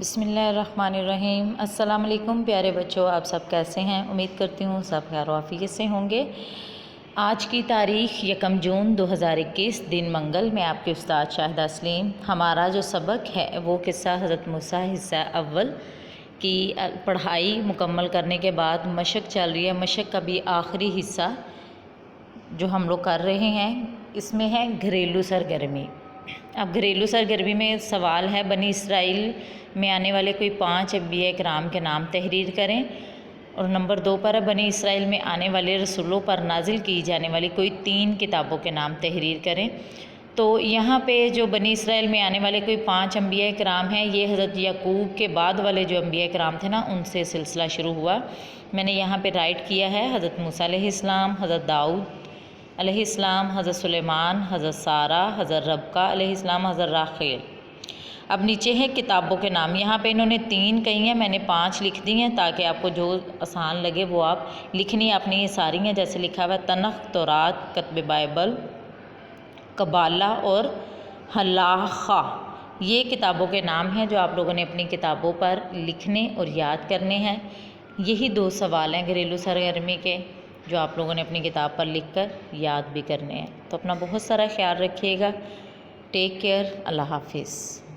बिस्मिल्लाहिर्रहमानिर्रहीम। अस्सलाम वालेकुम प्यारे बच्चों, आप सब कैसे हैं? उम्मीद करती हूँ सब खैर आफियत से होंगे। आज की तारीख़ 1 जून 2021 दिन मंगल में आपके उस्ताद शाहिदा तस्लीम। हमारा जो सबक है वो किस्सा हज़रत मूसा हिस्सा अव्वल की पढ़ाई मुकम्मल करने के बाद मशक चल रही है। मशक का भी आखिरी हिस्सा जो हम लोग कर रहे हैं इसमें है घरेलू सरगर्मी। अब घरेलू सरगर्मी में सवाल है, बनी इसराइल में आने वाले कोई 5 अंबिया किराम के नाम तहरीर करें। और नंबर 2 पर है, बनी इसराइल में आने वाले रसूलों पर नाजिल की जाने वाली कोई 3 किताबों के नाम तहरीर करें। तो यहाँ पे जो बनी इसराइल में आने वाले कोई 5 अंबिया किराम हैं, ये हज़रत याकूब के बाद वाले जो अंबिया किराम थे ना, उनसे सिलसिला शुरू हुआ। मैंने यहाँ पे राइट किया है हज़रत मूसा अलैहिस्सलाम, हज़रत दाऊद अलैहिस्सलाम, हज़रत सुलेमान, हज़रत सारा, हज़रत रबका अलैहिस्सलाम, हज़रत राखेल। अब नीचे है किताबों के नाम। यहाँ पे इन्होंने 3 कही हैं, मैंने 5 लिख दी हैं ताकि आपको जो आसान लगे वो आप लिखनी अपनी। ये सारी हैं, जैसे लिखा हुआ है तनख, तौरात, कत्ब बाइबल, कबाला और हलाखा। ये किताबों के नाम हैं जो आप लोगों ने अपनी किताबों पर लिखने और याद करने हैं। यही 2 सवाल हैं घरेलू सरगर्मी के जो आप लोगों ने अपनी किताब पर लिखकर याद भी करने हैं। तो अपना बहुत सारा ख्याल रखिएगा। Take care. अल्लाह हाफिज़।